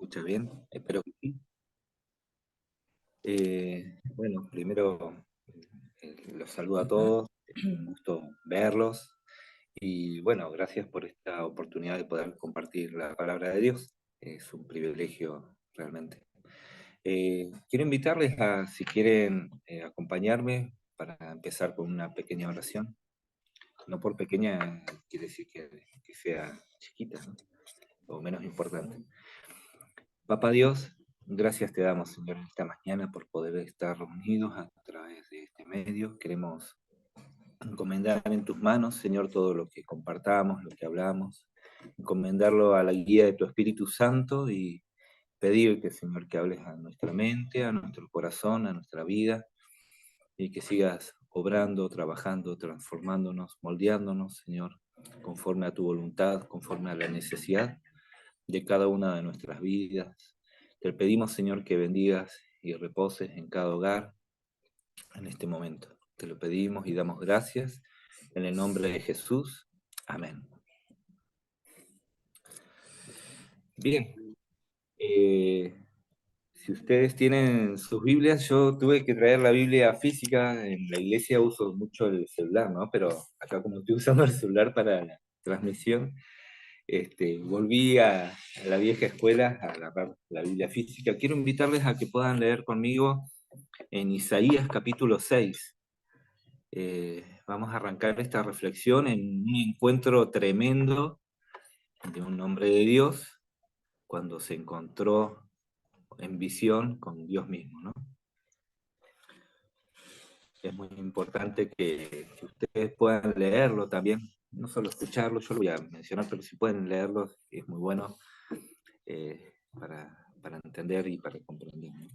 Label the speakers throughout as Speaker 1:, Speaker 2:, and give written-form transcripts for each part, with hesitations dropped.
Speaker 1: escucha bien? Espero que sí. Bueno, primero los saludo a todos, es un gusto verlos y bueno, gracias por esta oportunidad de poder compartir la palabra de Dios. Es un privilegio realmente. Quiero invitarles a, si quieren, acompañarme para empezar con una pequeña oración. No por pequeña quiere decir que sea chiquita, ¿no? O menos importante. Papá Dios, gracias te damos, Señor, en esta mañana por poder estar reunidos a través de este medio. Queremos encomendar en tus manos, Señor, todo lo que compartamos, lo que hablamos, encomendarlo a la guía de tu Espíritu Santo y pedirte, Señor, que hables a nuestra mente, a nuestro corazón, a nuestra vida y que sigas obrando, trabajando, transformándonos, moldeándonos, Señor, conforme a tu voluntad, conforme a la necesidad de cada una de nuestras vidas. Te pedimos, Señor, que bendigas y reposes en cada hogar en este momento. Te lo pedimos y damos gracias en el nombre de Jesús. Amén. Bien, eh, si ustedes tienen sus Biblias, yo tuve que traer la Biblia física. En la iglesia uso mucho el celular, ¿no? Pero acá como estoy usando el celular para la transmisión, volví a la vieja escuela, a agarrar la Biblia física. Quiero invitarles a que puedan leer conmigo en Isaías capítulo 6. Vamos a arrancar esta reflexión en un encuentro tremendo de un hombre de Dios cuando se encontró en visión con Dios mismo, ¿no? Es muy importante que ustedes puedan leerlo también, no solo escucharlo, yo lo voy a mencionar, pero si pueden leerlo es muy bueno para entender y para comprender, ¿no?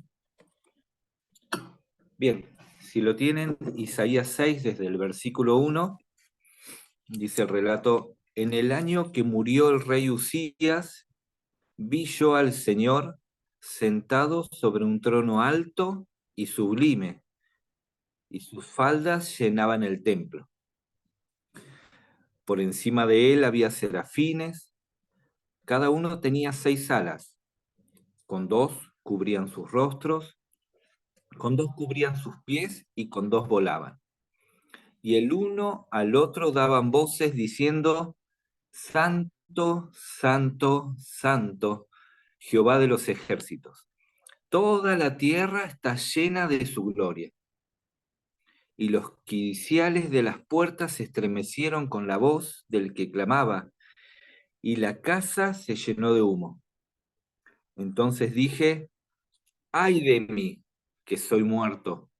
Speaker 1: Bien, si lo tienen, Isaías 6, desde el versículo 1, dice el relato: en el año que murió el rey Usías, vi yo al Señor sentado sobre un trono alto y sublime, y sus faldas llenaban el templo. Por encima de él había serafines, cada uno tenía 6 alas, con 2 cubrían sus rostros, con 2 cubrían sus pies y con 2 volaban. Y el uno al otro daban voces diciendo: Santo, Santo, Santo, Jehová de los ejércitos. Toda la tierra está llena de su gloria. Y los quiciales de las puertas se estremecieron con la voz del que clamaba, y la casa se llenó de humo. Entonces dije: ¡ay de mí, que soy muerto!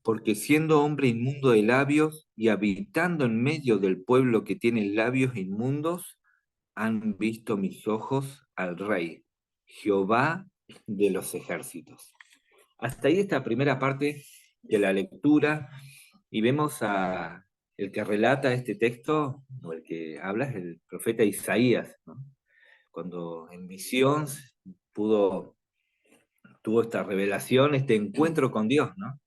Speaker 1: Porque siendo hombre inmundo de labios y habitando en medio del pueblo que tiene labios inmundos, han visto mis ojos al Rey, Jehová de los ejércitos. Hasta ahí esta primera parte de la lectura, y vemos a el que relata este texto, o el que habla, es el profeta Isaías, ¿no? Cuando en visión tuvo esta revelación, este encuentro con Dios, ¿no?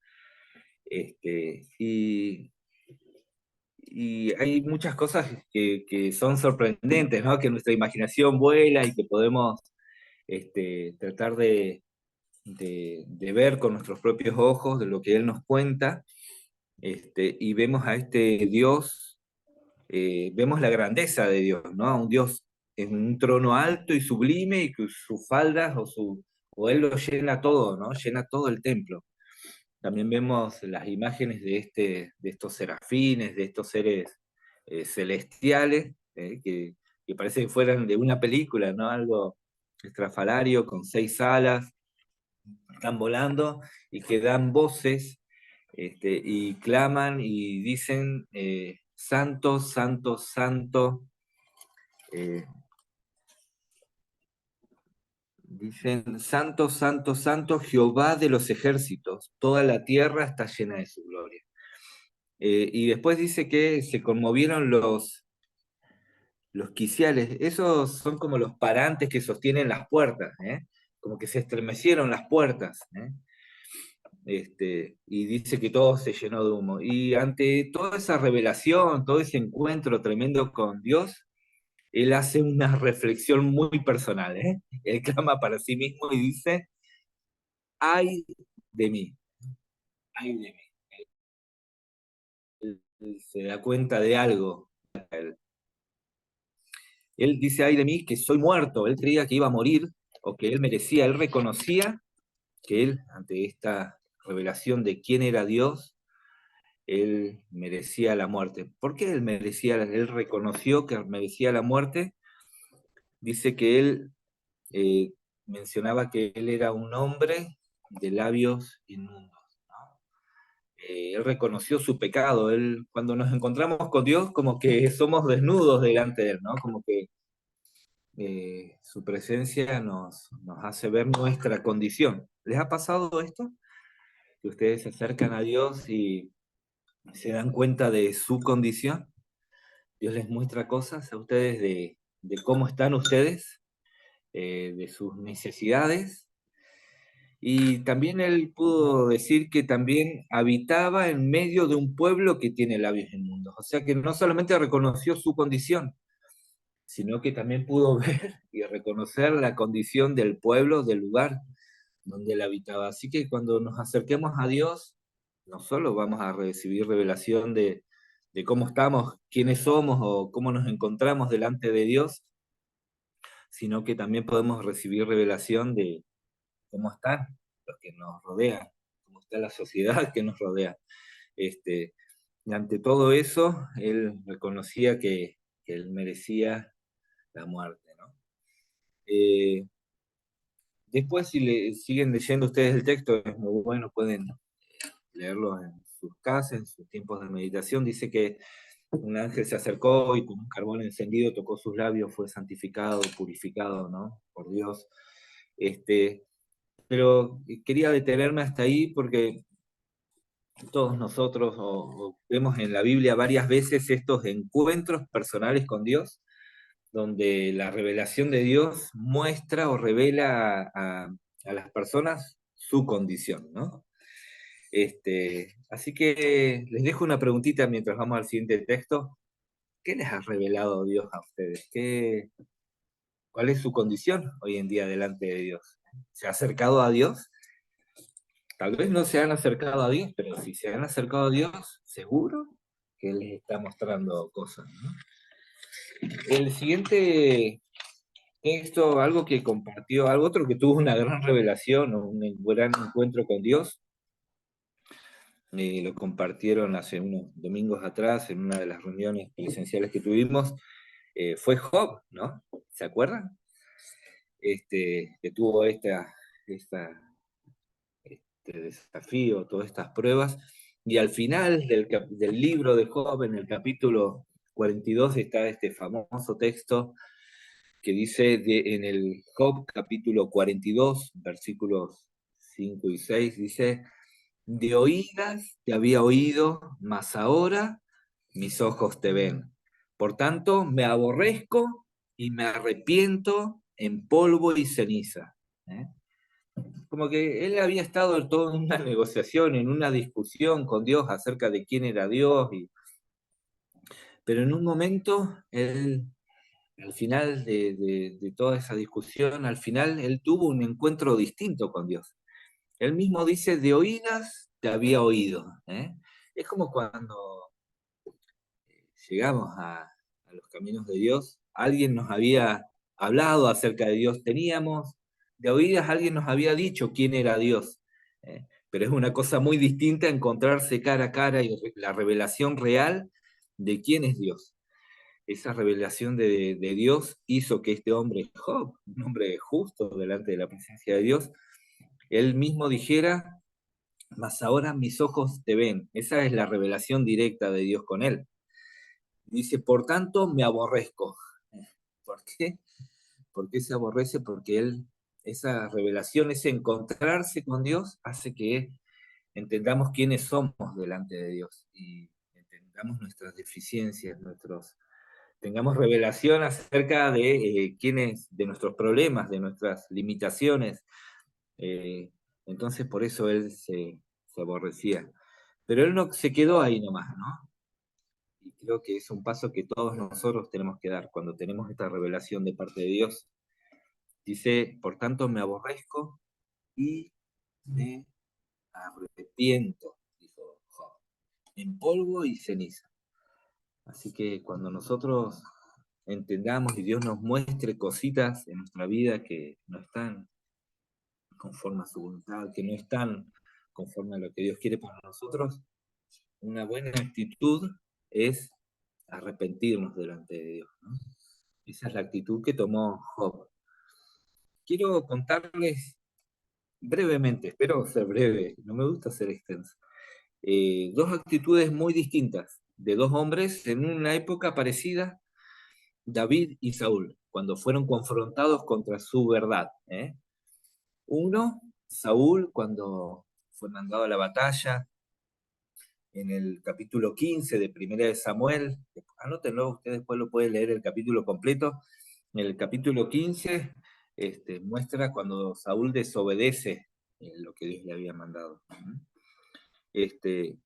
Speaker 1: Este, y, y hay muchas cosas que son sorprendentes, ¿no? Que nuestra imaginación vuela y que podemos tratar de ver con nuestros propios ojos de lo que Él nos cuenta, y vemos a este Dios, vemos la grandeza de Dios, ¿no? A un Dios en un trono alto y sublime y que sus faldas o Él lo llena todo, ¿no? Llena todo el templo. También vemos las imágenes de estos serafines, de estos seres celestiales, que parece que fueran de una película, ¿no? Algo estrafalario, con 6 alas, están volando y que dan voces, y claman y dicen, santo, santo, santo. eh, Dicen, santo, santo, santo, Jehová de los ejércitos, toda la tierra está llena de su gloria. Y después dice que se conmovieron los quiciales. Esos son como los parantes que sostienen las puertas, ¿eh? Como que se estremecieron las puertas, ¿eh? Y dice que todo se llenó de humo. Y ante toda esa revelación, todo ese encuentro tremendo con Dios, él hace una reflexión muy personal, ¿eh? Él clama para sí mismo y dice, ay de mí, ay de mí. Él se da cuenta de algo. Él dice, ay de mí, que soy muerto. Él creía que iba a morir o que él merecía. Él reconocía que él, ante esta revelación de quién era Dios, él merecía la muerte. ¿Por qué él merecía? Él reconoció que merecía la muerte. Dice que él mencionaba que él era un hombre de labios inmundos. Él reconoció su pecado. Él, cuando nos encontramos con Dios, como que somos desnudos delante de Él, ¿no? Como que su presencia nos hace ver nuestra condición. ¿Les ha pasado esto? Que ustedes se acercan a Dios y se dan cuenta de su condición. Dios les muestra cosas a ustedes de cómo están ustedes, de sus necesidades. Y también él pudo decir que también habitaba en medio de un pueblo que tiene labios inmundos. O sea que no solamente reconoció su condición, sino que también pudo ver y reconocer la condición del pueblo, del lugar donde él habitaba. Así que cuando nos acerquemos a Dios, no solo vamos a recibir revelación de cómo estamos, quiénes somos o cómo nos encontramos delante de Dios, sino que también podemos recibir revelación de cómo están los que nos rodean, cómo está la sociedad que nos rodea. Este, y ante todo eso, él reconocía que él merecía la muerte, ¿no? Después, si siguen leyendo ustedes el texto, es muy bueno, pueden leerlo en sus casas, en sus tiempos de meditación. Dice que un ángel se acercó y con un carbón encendido tocó sus labios, fue santificado, purificado, ¿no? Por Dios. Este, pero quería detenerme hasta ahí porque todos nosotros o vemos en la Biblia varias veces estos encuentros personales con Dios, donde la revelación de Dios muestra o revela a las personas su condición, ¿no? Así que les dejo una preguntita mientras vamos al siguiente texto. ¿Qué les ha revelado Dios a ustedes? ¿Cuál es su condición hoy en día delante de Dios? ¿Se ha acercado a Dios? Tal vez no se han acercado a Dios, pero si se han acercado a Dios, seguro que Él les está mostrando cosas, ¿no? El siguiente texto, algo que compartió, algo otro que tuvo una gran revelación o un gran encuentro con Dios, lo compartieron hace unos domingos atrás en una de las reuniones presenciales que tuvimos, fue Job, ¿no? ¿Se acuerdan? Que tuvo este desafío, todas estas pruebas, y al final del libro de Job, en el capítulo 42, está este famoso texto que dice en el Job capítulo 42, versículos 5 y 6, dice, de oídas te había oído, mas ahora mis ojos te ven. Por tanto, me aborrezco y me arrepiento en polvo y ceniza. ¿Eh? Como que él había estado en toda una negociación, en una discusión con Dios acerca de quién era Dios, pero en un momento, él, al final de toda esa discusión, al final él tuvo un encuentro distinto con Dios. Él mismo dice, de oídas te había oído. ¿Eh? Es como cuando llegamos a los caminos de Dios, alguien nos había hablado acerca de Dios, teníamos de oídas, alguien nos había dicho quién era Dios, pero es una cosa muy distinta encontrarse cara a cara y la revelación real de quién es Dios. Esa revelación de Dios hizo que este hombre, Job, un hombre justo delante de la presencia de Dios, él mismo dijera, mas ahora mis ojos te ven. Esa es la revelación directa de Dios con él. Dice, por tanto, me aborrezco. ¿Por qué? ¿Por qué se aborrece? Porque él, esa revelación, ese encontrarse con Dios, hace que entendamos quiénes somos delante de Dios y entendamos nuestras deficiencias, tengamos revelación acerca de quiénes, de nuestros problemas, de nuestras limitaciones. Eh, entonces, por eso él se aborrecía. Pero él no se quedó ahí nomás, ¿no? Y creo que es un paso que todos nosotros tenemos que dar cuando tenemos esta revelación de parte de Dios. Dice, por tanto me aborrezco y me arrepiento, dijo Job, en polvo y ceniza. Así que cuando nosotros entendamos y Dios nos muestre cositas en nuestra vida que no están conforme a su voluntad, que no están conforme a lo que Dios quiere para nosotros, una buena actitud es arrepentirnos delante de Dios, ¿no? Esa es la actitud que tomó Job. Quiero contarles brevemente, espero ser breve, no me gusta ser extenso, dos actitudes muy distintas de dos hombres en una época parecida, David y Saúl, cuando fueron confrontados contra su verdad, ¿eh? Uno, Saúl, cuando fue mandado a la batalla, en el capítulo 15 de Primera de Samuel, anótenlo, ustedes después lo pueden leer el capítulo completo. En el capítulo 15 muestra cuando Saúl desobedece lo que Dios le había mandado. Este,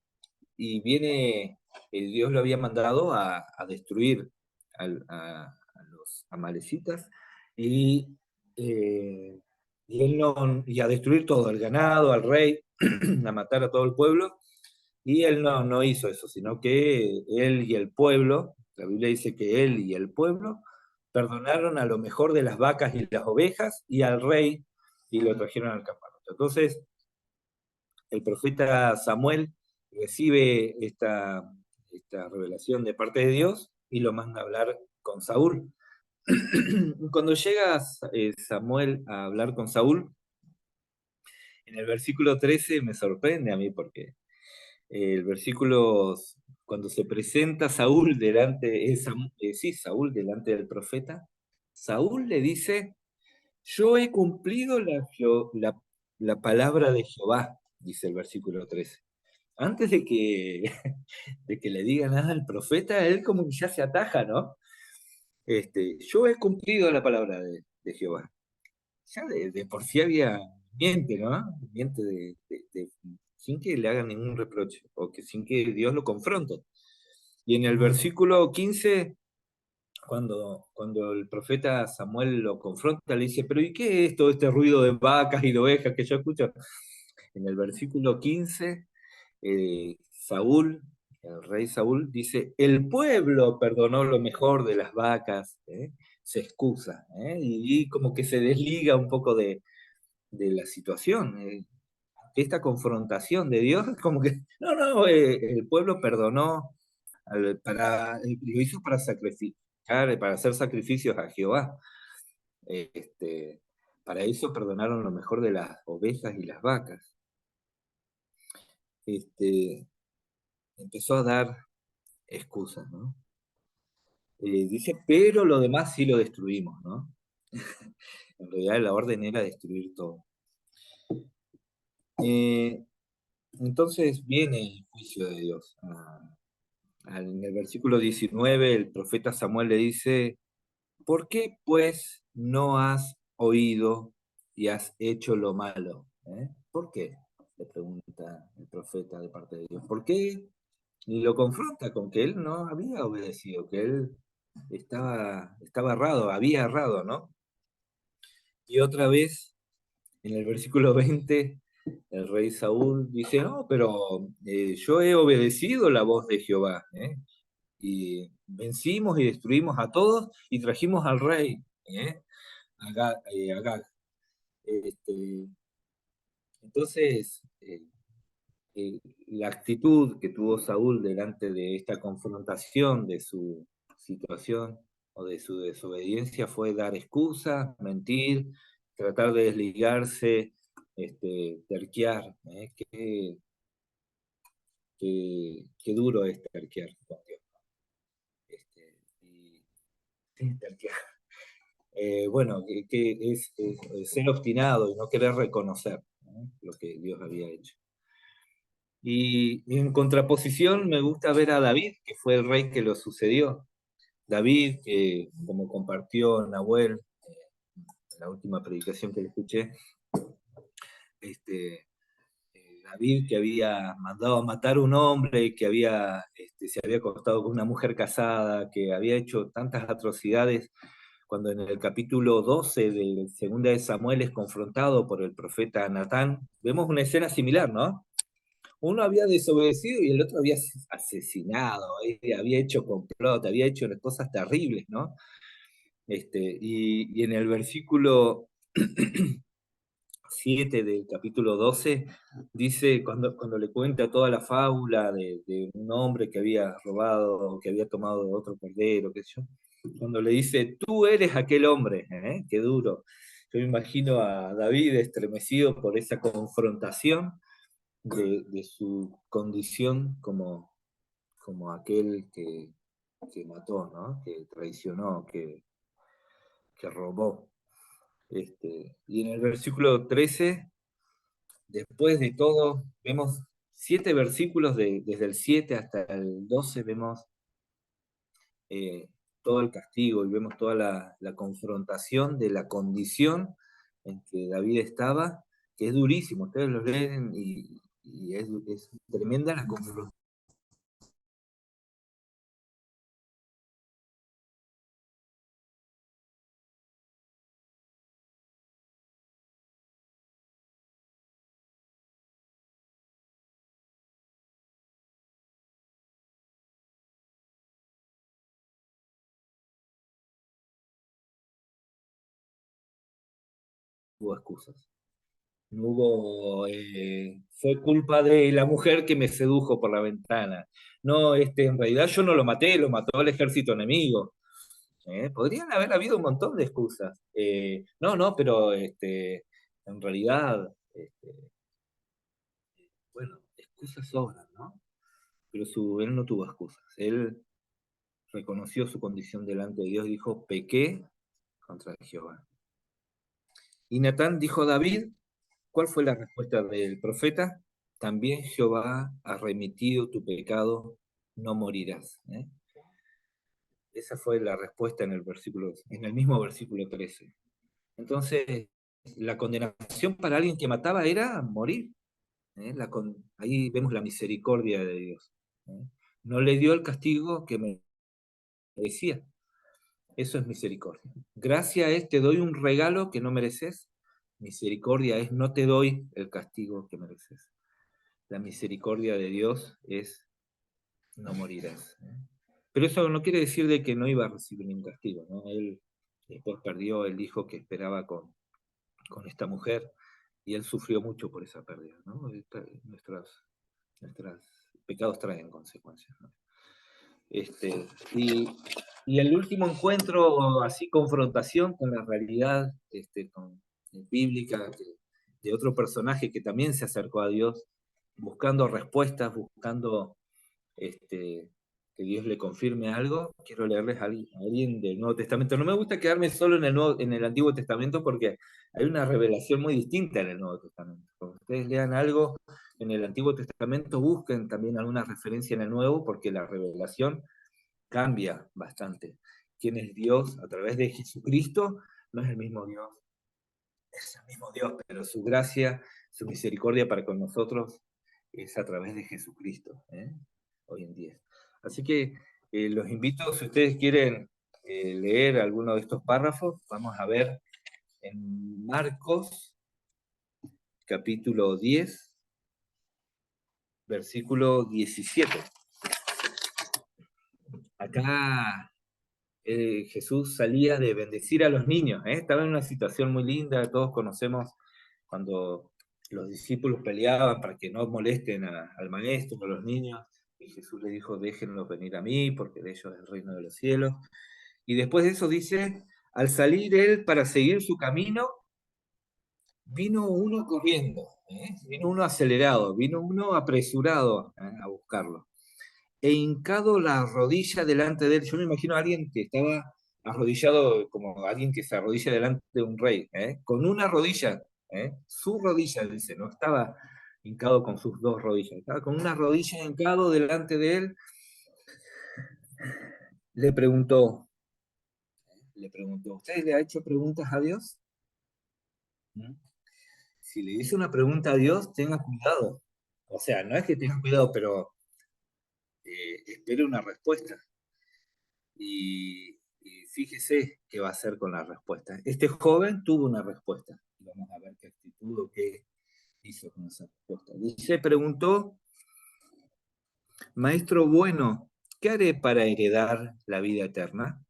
Speaker 1: y viene, Dios lo había mandado a destruir a los amalecitas y, eh, y, él no, y a destruir todo, al ganado, al rey, a matar a todo el pueblo. Y él no hizo eso, sino que él y el pueblo, la Biblia dice que él y el pueblo perdonaron a lo mejor de las vacas y las ovejas y al rey y lo trajeron al campamento. Entonces, el profeta Samuel recibe esta revelación de parte de Dios y lo manda a hablar con Saúl. Cuando llega Samuel a hablar con Saúl, en el versículo 13 me sorprende a mí porque el versículo, cuando se presenta Saúl delante, sí, Saúl delante del profeta, Saúl le dice, yo he cumplido la palabra de Jehová, dice el versículo 13. Antes de que, de que le diga nada al profeta, él como que ya se ataja, ¿no? Yo he cumplido la palabra de Jehová. Ya de por sí había, miente, ¿no? Miente sin que le hagan ningún reproche, o que sin que Dios lo confronte. Y en el versículo 15, cuando el profeta Samuel lo confronta, le dice, pero ¿y qué es todo este ruido de vacas y de ovejas que yo escucho? En el versículo 15, Saúl, el rey Saúl, dice, el pueblo perdonó lo mejor de las vacas, ¿eh? Se excusa, ¿eh? Y como que se desliga un poco de la situación. Esta confrontación de Dios, como que, no, el pueblo perdonó, lo hizo para sacrificar, para hacer sacrificios a Jehová. Este, para eso perdonaron lo mejor de las ovejas y las vacas. Empezó a dar excusas, ¿no? Dice, pero lo demás sí lo destruimos, ¿no? En realidad la orden era destruir todo. Entonces viene el juicio de Dios. En el versículo 19, el profeta Samuel le dice, ¿por qué pues no has oído y has hecho lo malo? ¿Por qué? Le pregunta el profeta de parte de Dios. ¿Por qué? Y lo confronta con que él no había obedecido, que él estaba errado, había errado, ¿no? Y otra vez, en el versículo 20, el rey Saúl dice, no, pero yo he obedecido la voz de Jehová, y vencimos y destruimos a todos y trajimos al rey, Agag. Este, entonces, la actitud que tuvo Saúl delante de esta confrontación de su situación o de su desobediencia fue dar excusas, mentir, tratar de desligarse, terquear. Qué duro es terquear con Dios. Sí, terquear. Bueno, que es ser obstinado y no querer reconocer, ¿no?, lo que Dios había hecho. Y en contraposición me gusta ver a David, que fue el rey que lo sucedió. David, que como compartió Nahuel en la última predicación que le escuché, este, David, que había mandado a matar a un hombre, que se había acostado con una mujer casada, que había hecho tantas atrocidades, cuando en el capítulo 12 de Segunda de Samuel es confrontado por el profeta Natán, vemos una escena similar, ¿no? Uno había desobedecido y el otro había asesinado, había hecho complot, había hecho cosas terribles, ¿no? Y en el versículo 7 del capítulo 12 dice, cuando le cuenta toda la fábula de un hombre que había robado, que había tomado otro cordero, qué sé yo, cuando le dice, tú eres aquel hombre, ¿eh? Qué duro. Yo me imagino a David estremecido por esa confrontación de su condición como aquel que mató, ¿no? Que traicionó, que robó. Y en el versículo 13, después de todo, vemos 7 versículos, desde el 7 hasta el 12, vemos eh, todo el castigo y vemos toda la confrontación de la condición en que David estaba, que es durísimo. Ustedes lo leen y es tremenda la confrontación. No hubo excusas. No hubo, fue culpa de la mujer que me sedujo por la ventana. No, en realidad yo no lo maté, lo mató el ejército enemigo. Podrían haber habido un montón de excusas. No, no, pero en realidad, bueno, excusas sobran, ¿no? Pero él no tuvo excusas. Él reconoció su condición delante de Dios y dijo, pequé contra Jehová. Y Natán dijo a David, ¿cuál fue la respuesta del profeta? También Jehová ha remitido tu pecado, no morirás. Esa fue la respuesta en el mismo versículo 13. Entonces, la condenación para alguien que mataba era morir. Ahí vemos la misericordia de Dios. No le dio el castigo que merecía. Eso es misericordia. Gracia es te doy un regalo que no mereces. Misericordia es no te doy el castigo que mereces. La misericordia de Dios es no morirás. Pero eso no quiere decir de que no iba a recibir ningún castigo, ¿no? Él después perdió el hijo que esperaba con esta mujer y él sufrió mucho por esa pérdida, ¿no? Nuestros pecados traen consecuencias, ¿no? Este, y, y el último encuentro, así confrontación con la realidad bíblica de otro personaje que también se acercó a Dios, buscando respuestas, buscando que Dios le confirme algo. Quiero leerles a alguien del Nuevo Testamento. No me gusta quedarme solo en el Antiguo Testamento porque hay una revelación muy distinta en el Nuevo Testamento. Cuando ustedes lean algo en el Antiguo Testamento, busquen también alguna referencia en el Nuevo porque la revelación cambia bastante. ¿Quién es Dios a través de Jesucristo? No es el mismo Dios, es el mismo Dios, pero su gracia, su misericordia para con nosotros es a través de Jesucristo, hoy en día. Así que los invito, si ustedes quieren leer alguno de estos párrafos, vamos a ver en Marcos, capítulo 10, versículo 17. Acá Jesús salía de bendecir a los niños, estaba en una situación muy linda, todos conocemos cuando los discípulos peleaban para que no molesten al maestro, a los niños, y Jesús les dijo, déjenlos venir a mí, porque de ellos es el reino de los cielos. Y después de eso dice, al salir él para seguir su camino, vino uno corriendo, vino uno acelerado, vino uno apresurado a buscarlo e hincado la rodilla delante de él. Yo me imagino a alguien que estaba arrodillado, como alguien que se arrodilla delante de un rey, con una rodilla, su rodilla, dice, no estaba hincado con sus dos rodillas, estaba con una rodilla hincado delante de él. Le preguntó, ¿usted le ha hecho preguntas a Dios? ¿Mm? Si le hizo una pregunta a Dios, tenga cuidado, O sea, no es que tenga cuidado, pero espere una respuesta. Y fíjese qué va a hacer con la respuesta. Este joven tuvo una respuesta. Vamos a ver qué actitud o qué hizo con esa respuesta. Dice, preguntó, maestro bueno, ¿qué haré para heredar la vida eterna?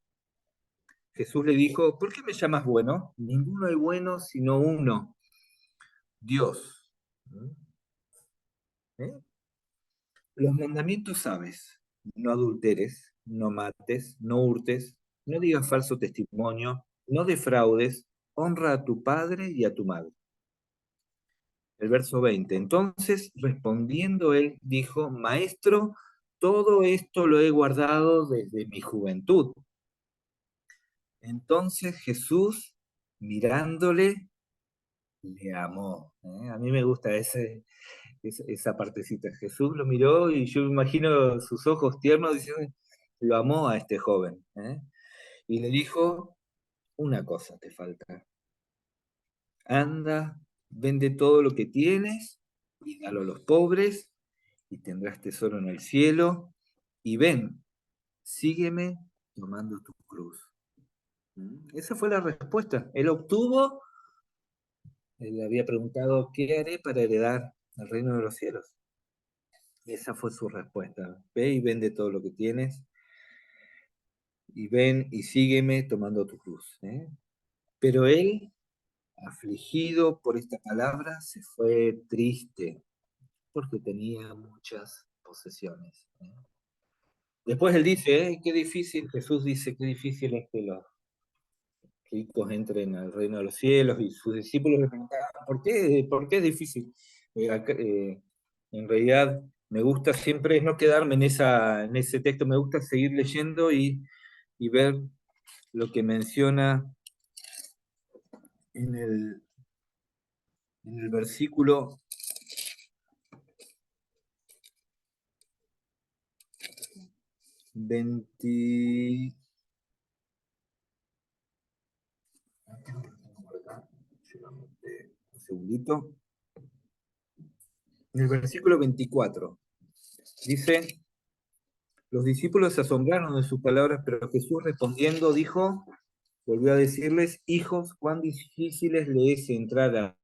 Speaker 1: Jesús le dijo, ¿por qué me llamas bueno? Ninguno es bueno sino uno, Dios. ¿Eh? Los mandamientos sabes, no adulteres, no mates, no hurtes, no digas falso testimonio, no defraudes, honra a tu padre y a tu madre. El verso 20. Entonces, respondiendo él, dijo, Maestro, todo esto lo he guardado desde mi juventud. Entonces Jesús, mirándole, le amó. A mí me gusta esa partecita. Jesús lo miró y yo me imagino sus ojos tiernos diciendo, lo amó a este joven. Y le dijo, una cosa te falta. Anda, vende todo lo que tienes y dalo a los pobres y tendrás tesoro en el cielo. Y ven, sígueme tomando tu cruz. Esa fue la respuesta. Él obtuvo, él había preguntado, ¿qué haré para heredar el reino de los cielos? Esa fue su respuesta. Ve y vende todo lo que tienes y ven y sígueme tomando tu cruz. Pero él, afligido por esta palabra, se fue triste porque tenía muchas posesiones. Después él dice, qué difícil, Jesús dice, qué difícil es que los ricos entren al reino de los cielos, y sus discípulos le preguntaban, ¿por qué es difícil? En realidad me gusta siempre no quedarme en ese texto, me gusta seguir leyendo y ver lo que menciona en el versículo 20. Un segundito. En el versículo 24 dice, los discípulos se asombraron de sus palabras, pero Jesús respondiendo dijo, volvió a decirles, hijos, cuán difíciles le es entrar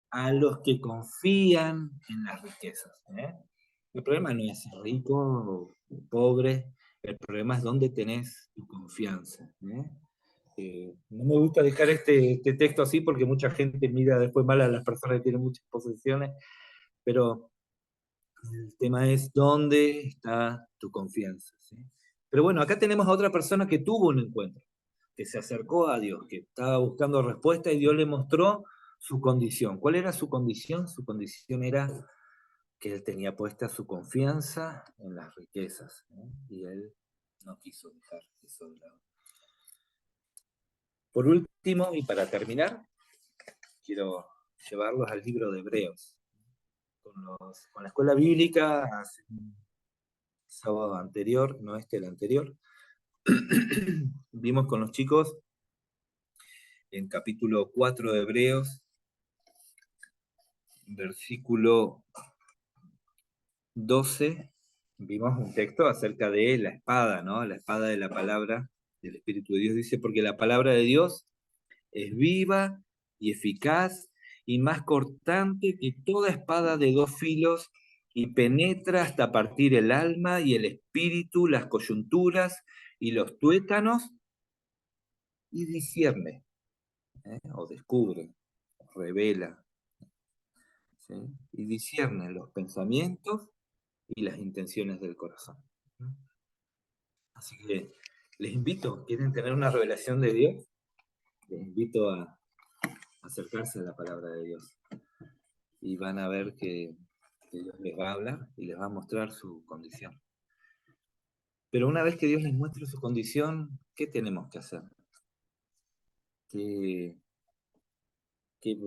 Speaker 1: a los que confían en las riquezas. El problema no es ser rico o pobre, el problema es dónde tenés tu confianza. No me gusta dejar este texto así porque mucha gente mira después mal a las personas que tienen muchas posesiones, pero el tema es dónde está tu confianza. ¿Sí? Pero bueno, acá tenemos a otra persona que tuvo un encuentro, que se acercó a Dios, que estaba buscando respuesta y Dios le mostró su condición. ¿Cuál era su condición? Su condición era que él tenía puesta su confianza en las riquezas, y él no quiso dejar eso de lado. Por último, y para terminar, quiero llevarlos al libro de Hebreos. Con la escuela bíblica, hace un sábado anterior, no el anterior, vimos con los chicos en capítulo 4 de Hebreos, versículo 12, vimos un texto acerca de la espada, ¿no? La espada de la palabra del Espíritu de Dios. Dice, porque la palabra de Dios es viva y eficaz y más cortante que toda espada de dos filos y penetra hasta partir el alma y el espíritu, las coyunturas y los tuétanos y discierne, o descubre, o revela, ¿sí? Y discierne los pensamientos y las intenciones del corazón. Así que les invito, ¿quieren tener una revelación de Dios? Les invito a acercarse a la palabra de Dios. Y van a ver que Dios les va a hablar y les va a mostrar su condición. Pero una vez que Dios les muestre su condición, ¿qué tenemos que hacer? ¿Qué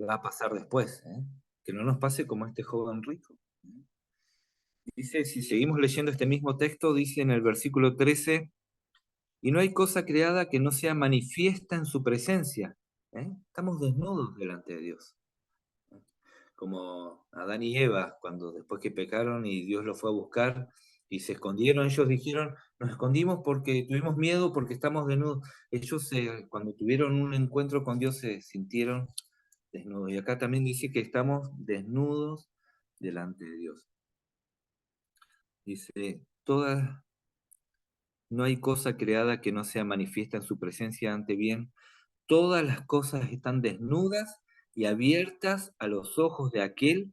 Speaker 1: va a pasar después? Que no nos pase como este joven rico. Dice, si seguimos leyendo este mismo texto, dice en el versículo 13, y no hay cosa creada que no sea manifiesta en su presencia. Estamos desnudos delante de Dios. como Adán y Eva, cuando después que pecaron y Dios los fue a buscar y se escondieron, ellos dijeron, nos escondimos porque tuvimos miedo, porque estamos desnudos. Ellos cuando tuvieron un encuentro con Dios se sintieron desnudos. Y acá también dice que estamos desnudos delante de Dios. Dice, no hay cosa creada que no sea manifiesta en su presencia ante bien. Todas las cosas están desnudas y abiertas a los ojos de aquel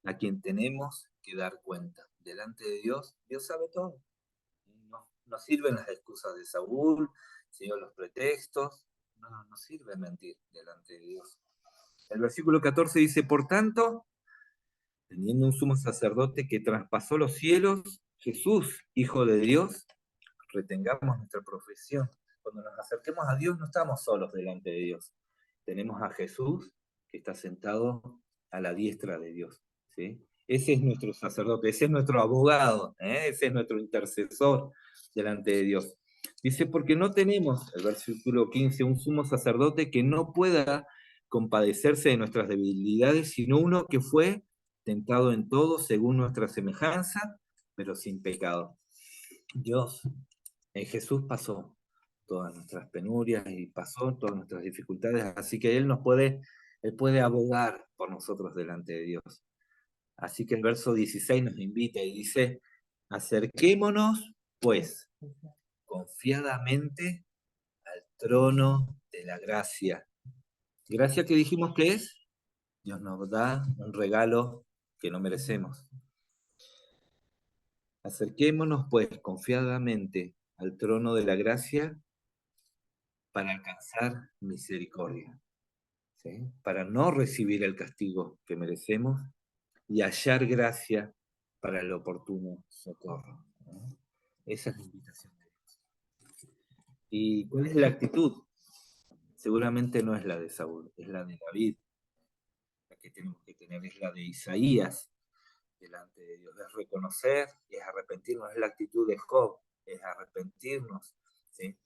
Speaker 1: a quien tenemos que dar cuenta. Delante de Dios, Dios sabe todo. No sirven las excusas de Saúl, sino los pretextos. No sirve mentir delante de Dios. El versículo 14 dice, por tanto, teniendo un sumo sacerdote que traspasó los cielos, Jesús, Hijo de Dios, retengamos nuestra profesión. Cuando nos acerquemos a Dios no estamos solos delante de Dios. Tenemos a Jesús que está sentado a la diestra de Dios. ¿Sí? Ese es nuestro sacerdote, ese es nuestro abogado, ese es nuestro intercesor delante de Dios. Dice, porque no tenemos, el versículo 15, un sumo sacerdote que no pueda compadecerse de nuestras debilidades, sino uno que fue tentado en todo según nuestra semejanza, pero sin pecado. Dios Jesús pasó todas nuestras penurias y pasó todas nuestras dificultades, así que Él puede abogar por nosotros delante de Dios. Así que el verso 16 nos invita y dice, acerquémonos pues confiadamente al trono de la gracia. Gracia que dijimos que es, Dios nos da un regalo que no merecemos. Acerquémonos pues confiadamente al trono de la gracia para alcanzar misericordia, ¿sí? Para no recibir el castigo que merecemos y hallar gracia para el oportuno socorro, ¿no? Esa es la invitación de Dios. ¿Y cuál es la actitud? Seguramente no es la de Saúl, es la de David. La que tenemos que tener es la de Isaías delante de Dios. Es reconocer, es arrepentirnos, es la actitud de Job, es arrepentirnos, ¿sí?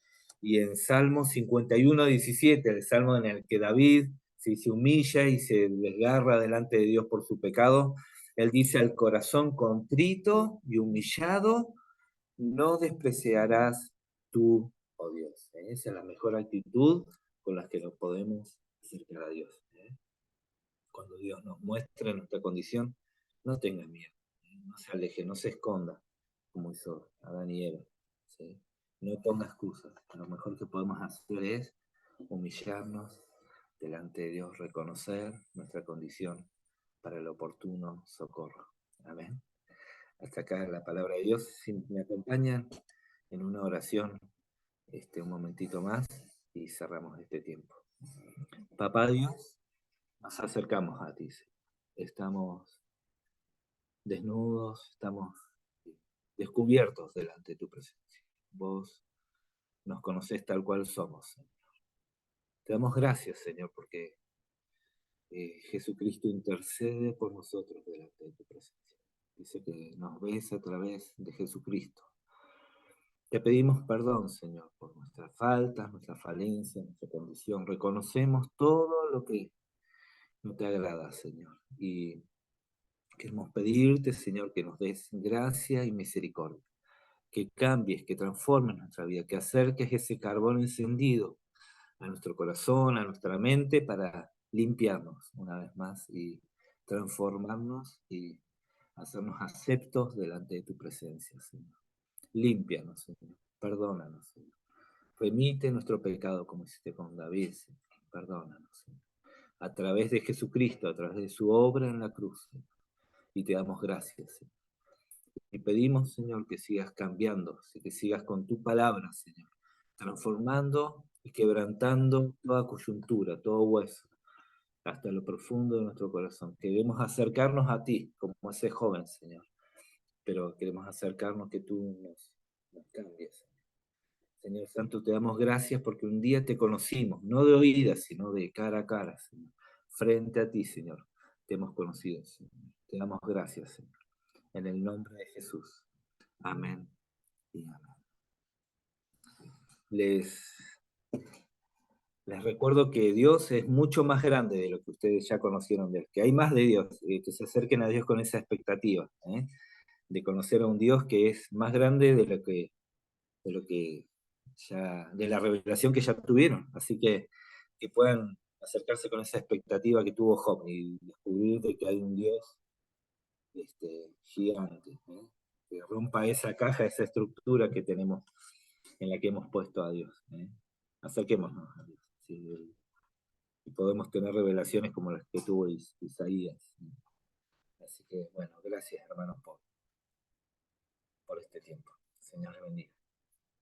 Speaker 1: Y en Salmo 51:17, el salmo en el que David se humilla y se desgarra delante de Dios por su pecado, él dice, al corazón contrito y humillado, no despreciarás tú, oh Dios. Esa es la mejor actitud con la que nos podemos acercar a Dios. Cuando Dios nos muestra nuestra condición, no tenga miedo, no se aleje, no se esconda, como hizo Adán y Eva. ¿Sí? No ponga excusas. Lo mejor que podemos hacer es humillarnos delante de Dios, reconocer nuestra condición para el oportuno socorro. Amén. Hasta acá la palabra de Dios. Si me acompañan en una oración, un momentito más y cerramos este tiempo. Papá Dios, nos acercamos a ti. Estamos desnudos, estamos descubiertos delante de tu presencia. Vos nos conocés tal cual somos, Señor. Te damos gracias, Señor, porque Jesucristo intercede por nosotros delante de tu presencia. Dice que nos ves a través de Jesucristo. Te pedimos perdón, Señor, por nuestras faltas, nuestras falencias, nuestra condición. Reconocemos todo lo que no te agrada, Señor. Y queremos pedirte, Señor, que nos des gracia y misericordia, que cambies, que transformes nuestra vida, que acerques ese carbón encendido a nuestro corazón, a nuestra mente, para limpiarnos una vez más y transformarnos y hacernos aceptos delante de tu presencia, Señor. Límpianos, Señor. Perdónanos, Señor. Remite nuestro pecado como hiciste con David, Señor. Perdónanos, Señor. A través de Jesucristo, a través de su obra en la cruz, Señor. Y te damos gracias, Señor. Y pedimos, Señor, que sigas cambiando, que sigas con tu palabra, Señor, transformando y quebrantando toda coyuntura, todo hueso, hasta lo profundo de nuestro corazón. Queremos acercarnos a ti, como ese joven, Señor, pero queremos acercarnos que tú nos cambies. Señor Santo, te damos gracias porque un día te conocimos, no de oídas, sino de cara a cara, Señor. Frente a ti, Señor, te hemos conocido, Señor. Te damos gracias, Señor. En el nombre de Jesús. Amén y amén. Les les recuerdo que Dios es mucho más grande de lo que ustedes ya conocieron de Él, que hay más de Dios, que se acerquen a Dios con esa expectativa, de conocer a un Dios que es más grande de lo que ya, de la revelación que ya tuvieron. Así que puedan acercarse con esa expectativa que tuvo Job y descubrir de que hay un Dios gigante, que rompa esa caja, esa estructura que tenemos, en la que hemos puesto a Dios. Acerquémonos a Dios. ¿Sí? Y podemos tener revelaciones como las que tuvo Isaías. Así que, bueno, gracias hermanos por este tiempo. Señor le bendiga.